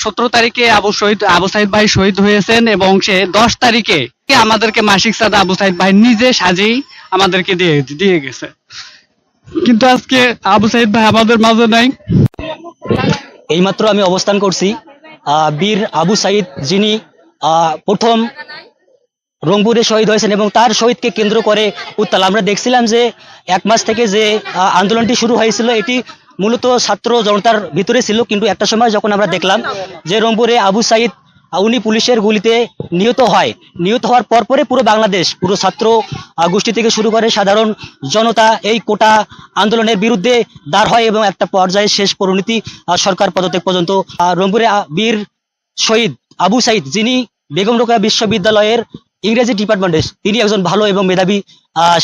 17 তারিখে আবু সাইদ ভাই শহীদ হয়েছেন এবং সে 10 তারিখে আমাদেরকে মাসিক চাঁদা আবু সাইদ ভাই নিজে সাজেই আমাদেরকে দিয়ে গেছে। কিন্তু আজকে আবু সাইদ ভাই আমাদের মাঝে নাই। এইমাত্র আমি অবস্থান করছি বীর আবু সাইদ, যিনি প্রথম রংপুরে শহীদ হয়েছেন এবং তার শহীদকে কেন্দ্র করে উত্তাল। আমরা দেখছিলাম যে 1 মাস থেকে যে আন্দোলনটি শুরু হয়েছিল এটি মূলত ছাত্র জনতার ভিতরে ছিল, কিন্তু একটা সময় যখন আমরা দেখলাম যে রংপুরে আবু সাইদ উনি পুলিশের গুলিতে নিহত হওয়ার পরপরে পুরো বাংলাদেশ, পুরো ছাত্র গোষ্ঠী থেকে শুরু করে সাধারণ জনতা এই কোটা আন্দোলনের বিরুদ্ধে দাঁড় হয় এবং একটা পর্যায়ে শেষ পরিণতি সরকার পদত্যাগ পর্যন্ত। রংপুরে বীর শহীদ আবু সাইদ, যিনি বেগম রোকেয়া বিশ্ববিদ্যালয়ের ইংরেজি ডিপার্টমেন্টে, তিনি একজন ভালো এবং মেধাবী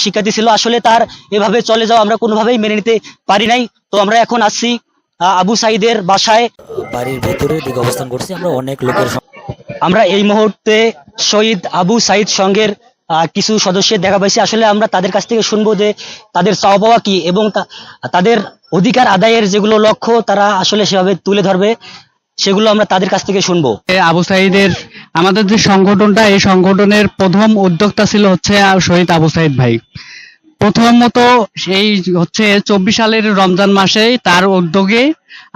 শিক্ষার্থী ছিল। আসলে তার এভাবে চলে যাওয়া আমরা কোনোভাবেই মেনে নিতে পারি নাই। তো আমরা এখন আসছি আবু সাইদের বাসায়, বাড়ির ভেতরের দিকে অবস্থান করছি। আমরা এই মুহূর্তে শহীদ আবু সাইদ সংঘের কিছু সদস্যের দেখা পাইছি। আসলে আমরা তাদের কাছ থেকে শুনবো যে তাদের চাওয়া পাওয়া কি এবং তাদের অধিকার আদায়ের যেগুলো লক্ষ্য তারা আসলে সেভাবে তুলে ধরবে, সেগুলো আমরা তাদের কাছ থেকে শুনবো। আবু সাইদের আমাদের যে সংগঠনটা, এই সংগঠনের প্রথম উদ্যোক্তা ছিল হচ্ছে শহীদ আবু সাইদ ভাই। প্রথমত সেই হচ্ছে 24 সালের রমজান মাসে তার উদ্যোগে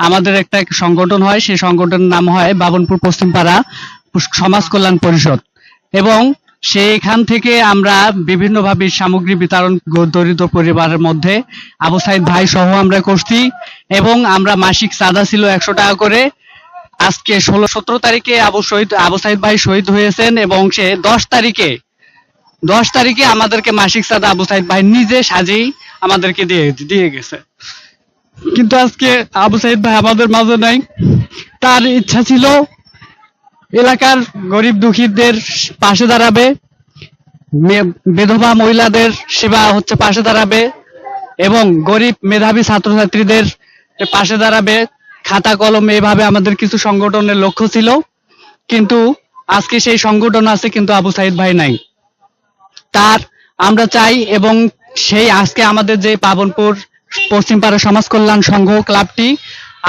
আমাদের একটা সংগঠন হয়, সেই সংগঠনের নাম হয় বাবনপুর পশ্চিমপাড়া সমাজ কল্যাণ পরিষদ, এবং সেইখান থেকে আমরা বিভিন্নভাবে সামগ্রী বিতরণ দরিদ্র পরিবারের মধ্যে আবু সাইদ ভাই সহ আমরা করছি এবং আমরা মাসিক চাঁদা ছিল 100 টাকা করে। আজকে 17 তারিখে আবু সাইদ ভাই শহীদ হয়েছেন এবং সে 10 তারিখে আমাদেরকে মাসিক চাঁদা আবু সাইদ ভাই নিজে সাজেই আমাদেরকে দিয়ে গেছে। কিন্তু আজকে আবু সাইদ ভাই আমাদের মাঝে নাই। তার ইচ্ছা ছিল এলাকার গরিব দুঃখীদের পাশে দাঁড়াবে, বিধবা মহিলাদের সেবা হচ্ছে পাশে দাঁড়াবে এবং গরিব মেধাবী ছাত্রছাত্রীদের পাশে দাঁড়াবে, খাতা কলম, এইভাবে আমাদের কিছু সংগঠনের লক্ষ্য ছিল। কিন্তু আজকে সেই সংগঠন আছে কিন্তু আবু সাইদ ভাই নাই। তার আমরা চাই এবং সেই আজকে আমাদের যে পাবনপুর পশ্চিমপাড়া সমাজ কল্যাণ সংঘ ক্লাবটি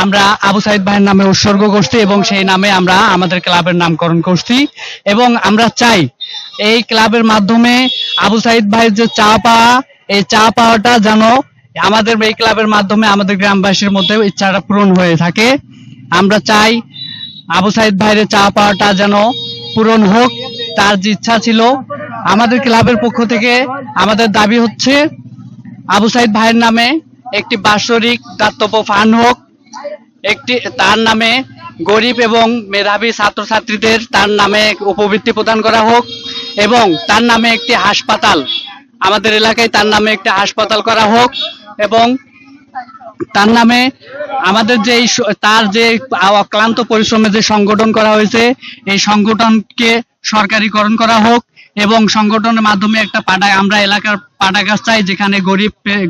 আমরা আবু সাইদ ভাইয়ের নামে উৎসর্গ করছি এবং সেই নামে আমরা আমাদের ক্লাবের নামকরণ করছি এবং আমরা চাই এই ক্লাবের মাধ্যমে আবু সাইদ ভাইয়ের যে চা পাওয়া, এই চা পাওয়াটা যেন আমাদের এই ক্লাবের মাধ্যমে আমাদের গ্রামবাসীর মধ্যে ইচ্ছাটা পূরণ হয়ে থাকে। আমরা চাই আবু সাইদ ভাইয়ের চা পাওয়াটা যেন পূরণ হোক। তার যে ইচ্ছা ছিল, আমাদের ক্লাবের পক্ষ থেকে আমাদের দাবি হচ্ছে আবু সাইদ ভাইয়ের নামে একটি বাৎসরিক দাতব্য ফান্ড হোক, একটি তার নামে গরিব এবং মেধাবী ছাত্রছাত্রীদের তার নামে উপবৃত্তি প্রদান করা হোক এবং তার নামে একটি হাসপাতাল, আমাদের এলাকায় তার নামে একটি হাসপাতাল করা হোক এবং তার নামে আমাদের যে তার যে অক্লান্ত পরিশ্রমে যে সংগঠন করা হয়েছে এই সংগঠনকে সরকারিকরণ করা হোক এবং সংগঠনের মাধ্যমে একটা আমরা এলাকার পাঠাগার চাই, যেখানে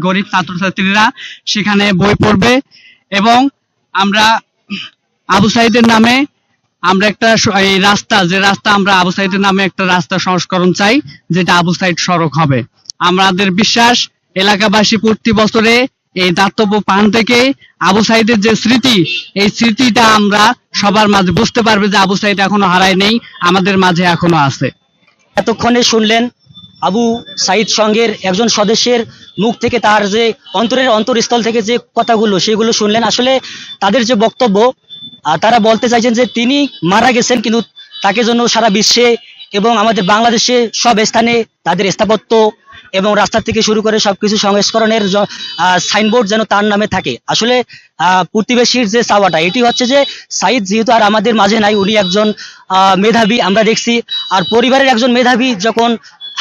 গরিব ছাত্রছাত্রীরা সেখানে বই পড়বে এবং আমরা আবু সাইদের নামে আমরা একটা এই রাস্তা আমরা আবু সাইদের নামে একটা রাস্তা সংস্করণ চাই, যেটা আবু সাইদ সড়ক হবে। আমাদের বিশ্বাস এলাকাবাসী প্রতি বছরে এই দাতব্য পান থেকে আবু সাইদের যে স্মৃতি, এই স্মৃতিটা আমরা সবার মাঝে বুঝতে পারবে যে আবু সাইদ এখনো হারায় নেই, আমাদের মাঝে এখনো আছে। এতক্ষণে শুনলেন আবু সাইদ সংঘের একজন সদস্যের মুখ থেকে তার যে অন্তরস্থল থেকে যে কথাগুলো সেগুলো শুনলেন। আসলে তাদের যে বক্তব্য, তারা বলতে চাইছেন যে তিনি মারা গেছেন কিন্তু তাকে জন্য সারা বিশ্বে এবং আমাদের বাংলাদেশে সব স্থানে তাদের স্থাপত্য এবং রাস্তা থেকে শুরু করে সবকিছু সংস্করণের সাইনবোর্ড যেন তার নামে থাকে। আসলে প্রতিবেশীর যে চাওয়াটা এটি হচ্ছে যে সাইদ যেহেতু আর আমাদের মাঝে নাই, উনি একজন মেধাবী আমরা দেখছি, আর পরিবারের একজন মেধাবী যখন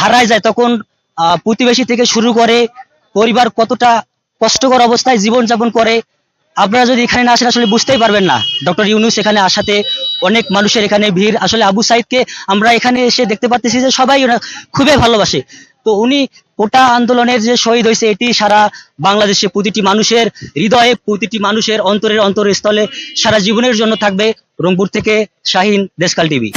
হারায় যায় তখন প্রতিবেশী থেকে শুরু করে পরিবার কতটা কষ্টকর অবস্থায় জীবনযাপন করে। আপনারা যদি এখানে না আসেন আসলে বুঝতেই পারবেন না। ডক্টর ইউনূস এখানে আসাতে অনেক মানুষের এখানে ভিড়। আসলে আবু সাইদকে আমরা এখানে এসে দেখতে পাচ্ছি যে সবাই খুবই ভালোবাসে। তো উনি কোটা আন্দোলনের যে শহীদ হয়েছে এটি সারা বাংলাদেশে প্রতিটি মানুষের হৃদয়ে, প্রতিটি মানুষের অন্তরস্থলে সারা জীবনের জন্য থাকবে। রংপুর থেকে শাহিন, দেশকাল টিভি।